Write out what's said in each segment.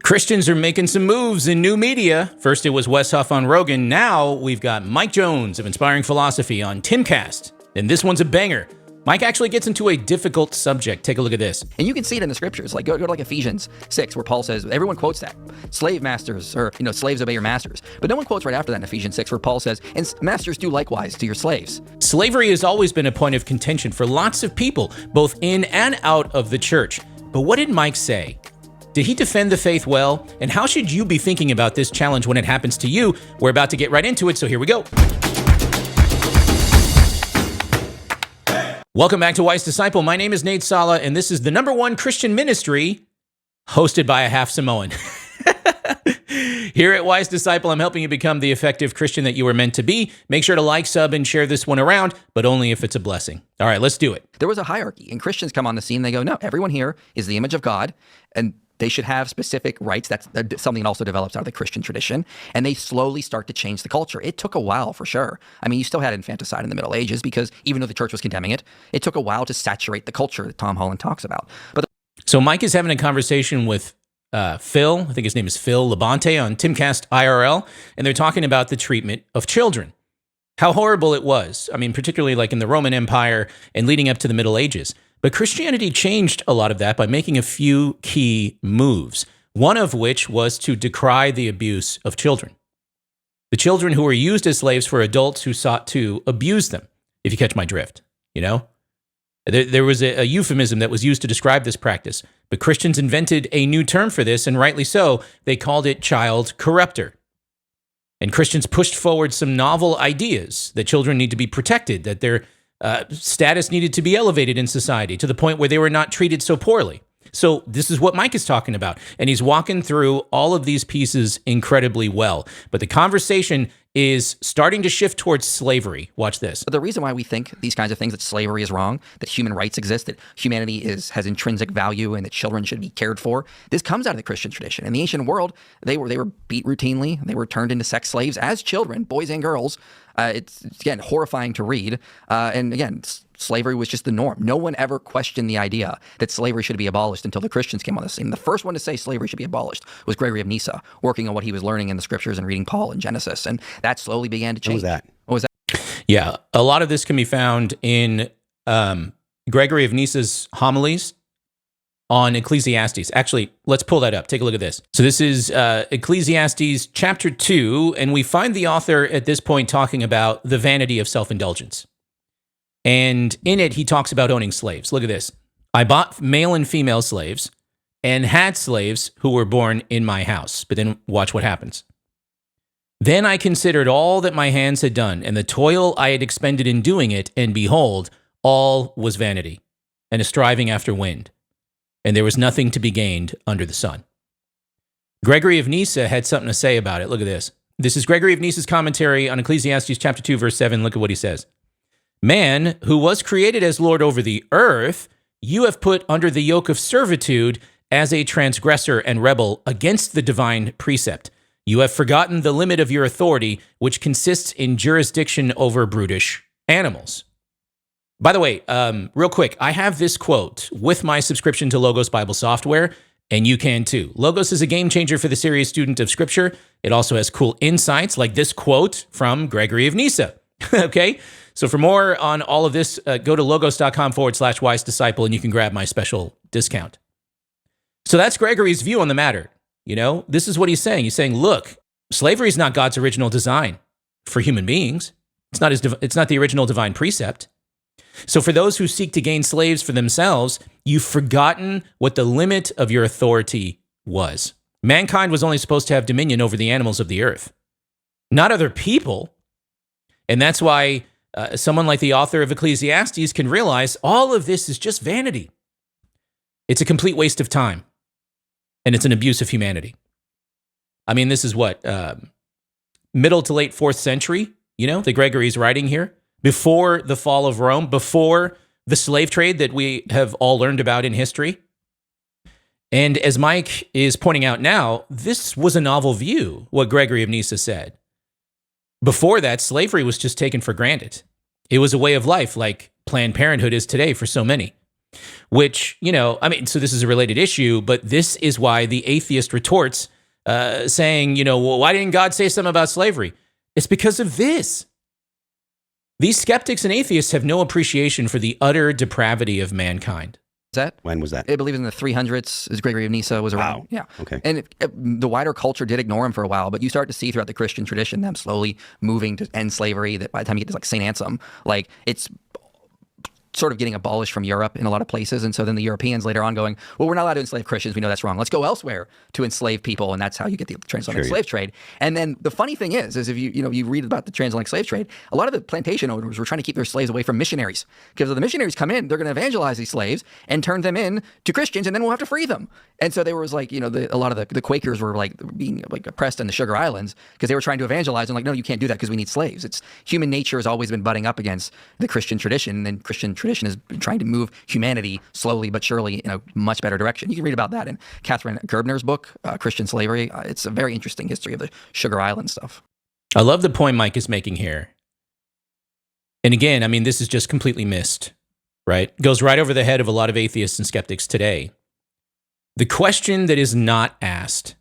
Christians are making some moves in new media. First, it was Wes Huff on Rogan. Now we've got Mike Jones of Inspiring Philosophy on Timcast. And this one's a banger. Mike actually gets into a difficult subject. Take a look at this. And you can see it in the scriptures. Like go to like Ephesians 6, where Paul says, everyone quotes that. Slave masters, or slaves obey your masters. But no one quotes right after that in Ephesians 6, where Paul says, and masters do likewise to your slaves. Slavery has always been a point of contention for lots of people, both in and out of the church. But what did Mike say? Did he defend the faith well? And how should you be thinking about this challenge when it happens to you? We're about to get right into it, so here we go. Welcome back to Wise Disciple. My name is Nate Sala, and this is the #1 Christian ministry hosted by a half Samoan. Here at Wise Disciple, I'm helping you become the effective Christian that you were meant to be. Make sure to like, sub, and share this one around, but only if it's a blessing. All right, let's do it. There was a hierarchy, and Christians come on the scene. They go, no, everyone here is the image of God, and they should have specific rights. That's something that also develops out of the Christian tradition. And they slowly start to change the culture. It took a while, for sure. I mean, you still had infanticide in the Middle Ages because even though the church was condemning it, it took a while to saturate the culture that Tom Holland talks about. So Mike is having a conversation with Phil, I think his name is Phil Labonte, on Timcast IRL, and they're talking about the treatment of children. How horrible it was. I mean, particularly like in the Roman Empire and leading up to the Middle Ages. But Christianity changed a lot of that by making a few key moves, one of which was to decry the abuse of children. The children who were used as slaves for adults who sought to abuse them, if you catch my drift, you know? There was a euphemism that was used to describe this practice, but Christians invented a new term for this, and rightly so. They called it child corrupter. And Christians pushed forward some novel ideas that children need to be protected, that their status needed to be elevated in society to the point where they were not treated so poorly. So this is what Mike is talking about, and he's walking through all of these pieces incredibly well. But the conversation is starting to shift towards slavery. Watch this. The reason why we think these kinds of things, that slavery is wrong, that human rights exist, that humanity has intrinsic value, and that children should be cared for, this comes out of the Christian tradition. In the ancient world, they were beat routinely. They were turned into sex slaves as children, boys and girls. It's, again, horrifying to read. And again, slavery was just the norm. No one ever questioned the idea that slavery should be abolished until the Christians came on the scene. The first one to say slavery should be abolished was Gregory of Nyssa, working on what he was learning in the scriptures and reading Paul and Genesis. And that slowly began to change. What was that? Yeah, a lot of this can be found in Gregory of Nyssa's homilies on Ecclesiastes. Actually, let's pull that up. Take a look at this. So this is Ecclesiastes chapter 2, and we find the author at this point talking about the vanity of self-indulgence. And in it, he talks about owning slaves. Look at this. I bought male and female slaves and had slaves who were born in my house. But then watch what happens. Then I considered all that my hands had done and the toil I had expended in doing it, and behold, all was vanity and a striving after wind, and there was nothing to be gained under the sun. Gregory of Nyssa had something to say about it. Look at this. This is Gregory of Nyssa's commentary on Ecclesiastes chapter 2, verse 7. Look at what he says. Man, who was created as Lord over the earth, you have put under the yoke of servitude as a transgressor and rebel against the divine precept. You have forgotten the limit of your authority, which consists in jurisdiction over brutish animals. By the way, real quick, I have this quote with my subscription to Logos Bible software, and you can too. Logos is a game changer for the serious student of Scripture. It also has cool insights like this quote from Gregory of Nyssa. Okay? So for more on all of this, go to logos.com/wise disciple, and you can grab my special discount. So that's Gregory's view on the matter. You know, this is what he's saying. He's saying, look, slavery is not God's original design for human beings. It's not the original divine precept. So for those who seek to gain slaves for themselves, you've forgotten what the limit of your authority was. Mankind was only supposed to have dominion over the animals of the earth, not other people. And that's why someone like the author of Ecclesiastes can realize all of this is just vanity. It's a complete waste of time, and it's an abuse of humanity. I mean, this is what, middle to late 4th century, you know, that Gregory's writing here, before the fall of Rome, before the slave trade that we have all learned about in history. And as Mike is pointing out now, this was a novel view, what Gregory of Nyssa said. Before that, slavery was just taken for granted. It was a way of life like Planned Parenthood is today for so many. Which, I mean, so this is a related issue, but this is why the atheist retorts saying, well, why didn't God say something about slavery? It's because of this. These skeptics and atheists have no appreciation for the utter depravity of mankind. When was that? I believe in the 300s, as Gregory of Nyssa was around. Wow. Yeah. Okay. And the wider culture did ignore him for a while, but you start to see throughout the Christian tradition them slowly moving to end slavery, that by the time you get to like St. Anselm, like it's sort of getting abolished from Europe in a lot of places. And so then the Europeans later on going, well, we're not allowed to enslave Christians. We know that's wrong. Let's go elsewhere to enslave people. And that's how you get the transatlantic slave trade. And then the funny thing is if you read about the transatlantic slave trade, a lot of the plantation owners were trying to keep their slaves away from missionaries, because if the missionaries come in, they're going to evangelize these slaves and turn them in to Christians, and then we'll have to free them. And so there was like, a lot of the Quakers were like being like oppressed in the Sugar Islands because they were trying to evangelize, and like, no, you can't do that because we need slaves. It's human nature has always been butting up against the Christian tradition, and Christian tradition is trying to move humanity slowly but surely in a much better direction. You can read about that in Catherine Gerbner's book, Christian Slavery. It's a very interesting history of the Sugar Island stuff. I love the point Mike is making here. And again, I mean, this is just completely missed, right? Goes right over the head of a lot of atheists and skeptics today. The question that is not asked,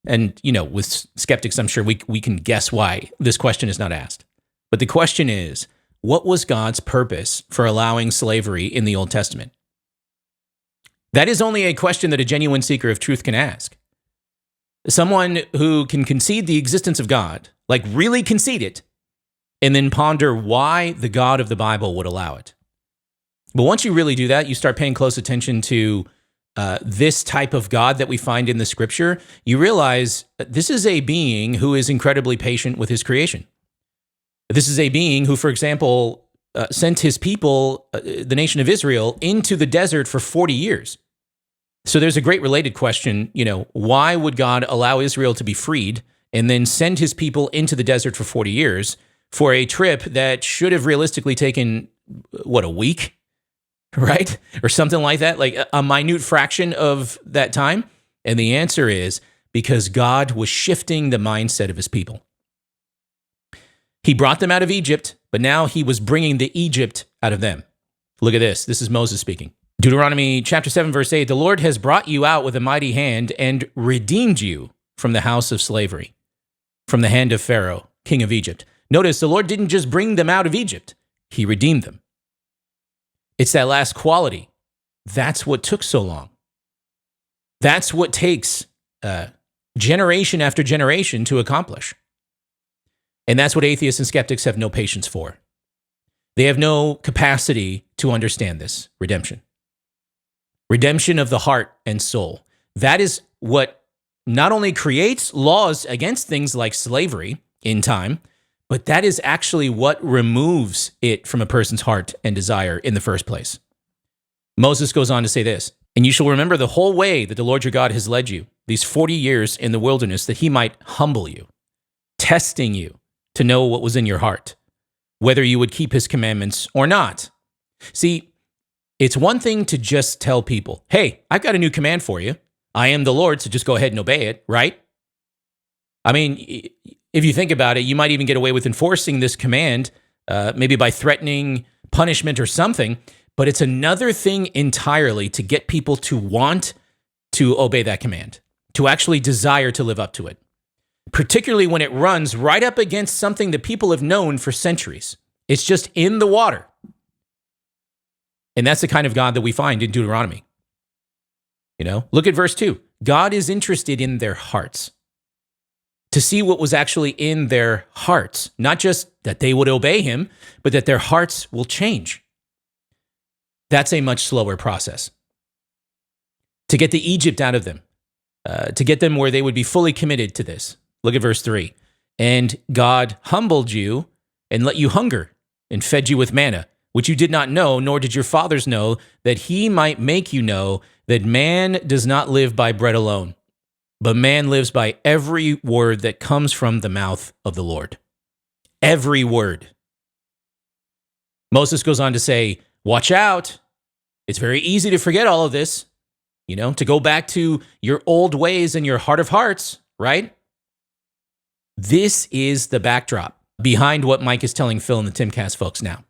and, with skeptics, I'm sure we can guess why this question is not asked. But the question is, what was God's purpose for allowing slavery in the Old Testament? That is only a question that a genuine seeker of truth can ask. Someone who can concede the existence of God, like really concede it, and then ponder why the God of the Bible would allow it. But once you really do that, you start paying close attention to this type of God that we find in the scripture, you realize this is a being who is incredibly patient with his creation. This is a being who, for example, sent his people, the nation of Israel, into the desert for 40 years. So there's a great related question, why would God allow Israel to be freed and then send his people into the desert for 40 years for a trip that should have realistically taken, a week, right? Or something like that, like a minute fraction of that time? And the answer is because God was shifting the mindset of his people. He brought them out of Egypt, but now he was bringing the Egypt out of them. Look at this. This is Moses speaking. Deuteronomy chapter 7, verse 8, the Lord has brought you out with a mighty hand and redeemed you from the house of slavery, from the hand of Pharaoh, king of Egypt. Notice the Lord didn't just bring them out of Egypt. He redeemed them. It's that last quality. That's what took so long. That's what takes generation after generation to accomplish. And that's what atheists and skeptics have no patience for. They have no capacity to understand this redemption. Redemption of the heart and soul. That is what not only creates laws against things like slavery in time, but that is actually what removes it from a person's heart and desire in the first place. Moses goes on to say this, and you shall remember the whole way that the Lord your God has led you, these 40 years in the wilderness, that he might humble you, testing you, to know what was in your heart, whether you would keep his commandments or not. See, it's one thing to just tell people, hey, I've got a new command for you. I am the Lord, so just go ahead and obey it, right? I mean, if you think about it, you might even get away with enforcing this command, maybe by threatening punishment or something, but it's another thing entirely to get people to want to obey that command, to actually desire to live up to it. Particularly when it runs right up against something that people have known for centuries. It's just in the water. And that's the kind of God that we find in Deuteronomy. Look at verse 2. God is interested in their hearts. To see what was actually in their hearts. Not just that they would obey him, but that their hearts will change. That's a much slower process. To get the Egypt out of them. To get them where they would be fully committed to this. Look at verse 3. And God humbled you and let you hunger and fed you with manna, which you did not know, nor did your fathers know, that he might make you know that man does not live by bread alone, but man lives by every word that comes from the mouth of the Lord. Every word. Moses goes on to say, watch out. It's very easy to forget all of this, to go back to your old ways and your heart of hearts, right? This is the backdrop behind what Mike is telling Phil and the Timcast folks now.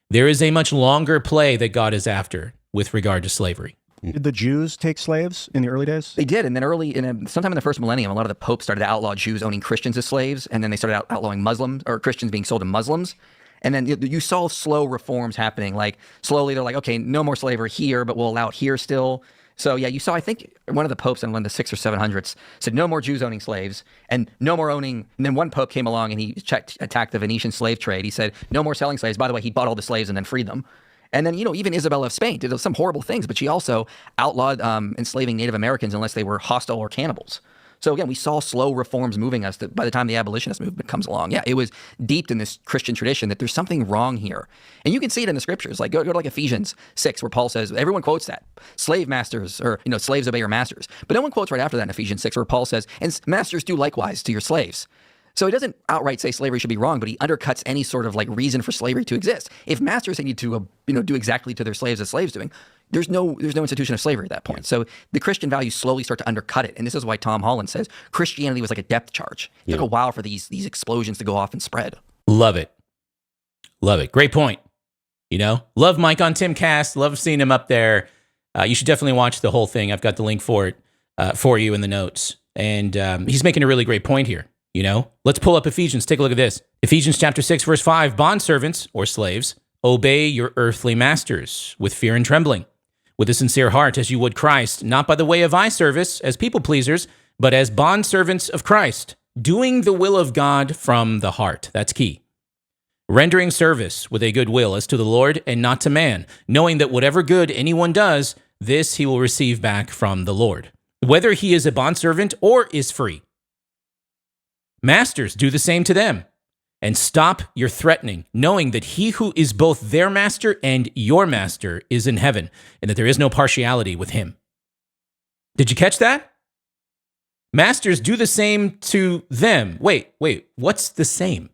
There is a much longer play that God is after, with regard to slavery. Did the Jews take slaves in the early days? They did, and then sometime in the first millennium, a lot of the popes started to outlaw Jews owning Christians as slaves, and then they started outlawing Muslims or Christians being sold to Muslims. And then you saw slow reforms happening. Like slowly, they're like, okay, no more slavery here, but we'll allow it here still. So yeah, you saw, I think one of the popes in one of the 600s or 700s said no more Jews owning slaves and no more owning. And then one pope came along and he attacked the Venetian slave trade. He said no more selling slaves. By the way, he bought all the slaves and then freed them. And then, even Isabella of Spain did some horrible things, but she also outlawed enslaving Native Americans unless they were hostile or cannibals. So again, we saw slow reforms moving us that by the time the abolitionist movement comes along, yeah, it was deeped in this Christian tradition that there's something wrong here. And you can see it in the scriptures. Like go to like Ephesians 6, where Paul says, everyone quotes that, slave masters, or, slaves obey your masters. But no one quotes right after that in Ephesians 6, where Paul says, and masters do likewise to your slaves. So he doesn't outright say slavery should be wrong, but he undercuts any sort of like reason for slavery to exist. If masters need to, do exactly to their slaves as slaves doing, there's no institution of slavery at that point. So the Christian values slowly start to undercut it. And this is why Tom Holland says Christianity was like a depth charge. It took a while for these explosions to go off and spread. Love it. Love it. Great point. Love Mike on Timcast. Love seeing him up there. You should definitely watch the whole thing. I've got the link for it for you in the notes. And he's making a really great point here. Let's pull up Ephesians. Take a look at this. Ephesians chapter 6, verse 5, bondservants or slaves, obey your earthly masters with fear and trembling, with a sincere heart as you would Christ, not by the way of eye service as people pleasers, but as bondservants of Christ, doing the will of God from the heart. That's key. Rendering service with a good will as to the Lord and not to man, knowing that whatever good anyone does, this he will receive back from the Lord, whether he is a bondservant or is free. Masters, do the same to them, and stop your threatening, knowing that he who is both their master and your master is in heaven, and that there is no partiality with him. Did you catch that? Masters, do the same to them. Wait, what's the same?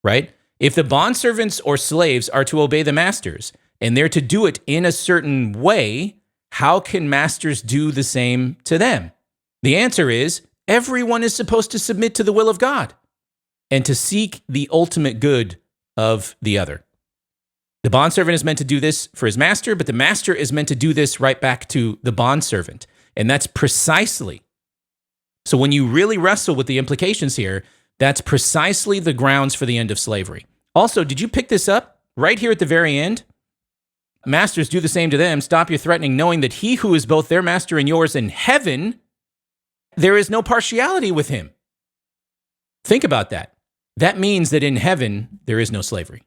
Right? If the bondservants or slaves are to obey the masters, and they're to do it in a certain way, how can masters do the same to them? The answer is, everyone is supposed to submit to the will of God and to seek the ultimate good of the other. The bondservant is meant to do this for his master, but the master is meant to do this right back to the bondservant. And that's precisely, so when you really wrestle with the implications here, that's precisely the grounds for the end of slavery. Also, did you pick this up right here at the very end? Masters, do the same to them. Stop your threatening, knowing that he who is both their master and yours in heaven, there is no partiality with him. Think about that. That means that in heaven, there is no slavery.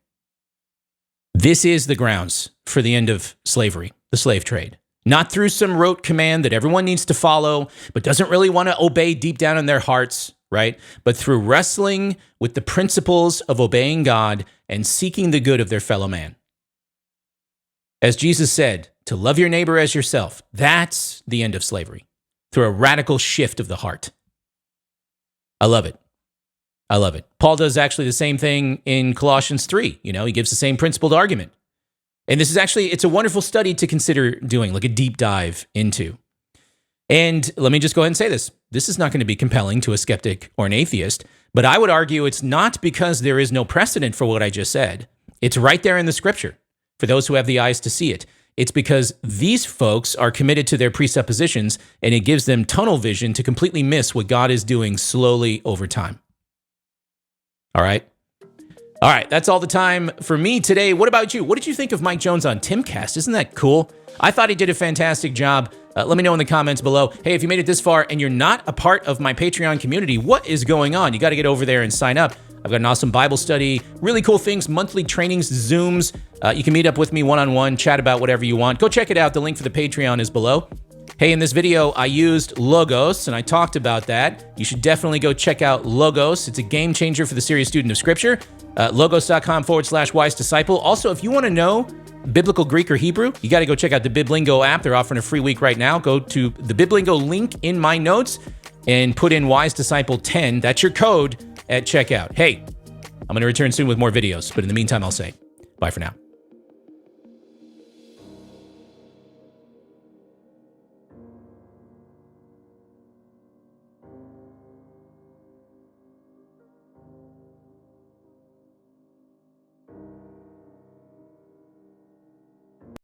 This is the grounds for the end of slavery, the slave trade. Not through some rote command that everyone needs to follow, but doesn't really want to obey deep down in their hearts, right? But through wrestling with the principles of obeying God and seeking the good of their fellow man. As Jesus said, to love your neighbor as yourself, that's the end of slavery. Through a radical shift of the heart. I love it. I love it. Paul does actually the same thing in Colossians 3. He gives the same principled argument. And this is actually, it's a wonderful study to consider doing, like a deep dive into. And let me just go ahead and say this. This is not going to be compelling to a skeptic or an atheist, but I would argue it's not because there is no precedent for what I just said. It's right there in the scripture for those who have the eyes to see it. It's because these folks are committed to their presuppositions, and it gives them tunnel vision to completely miss what God is doing slowly over time. All right? All right, that's all the time for me today. What about you? What did you think of Mike Jones on Timcast? Isn't that cool? I thought he did a fantastic job. Let me know in the comments below. Hey, if you made it this far and you're not a part of my Patreon community, what is going on? You got to get over there and sign up. I've got an awesome Bible study, really cool things, monthly trainings, Zooms. You can meet up with me one-on-one, chat about whatever you want. Go check it out. The link for the Patreon is below. Hey, in this video, I used Logos, and I talked about that. You should definitely go check out Logos. It's a game changer for the serious student of Scripture. Logos.com/wise disciple. Also, if you want to know biblical Greek or Hebrew, you got to go check out the Biblingo app. They're offering a free week right now. Go to the Biblingo link in my notes and put in Wise Disciple 10. That's your code at checkout. Hey, I'm going to return soon with more videos, but in the meantime, I'll say bye for now.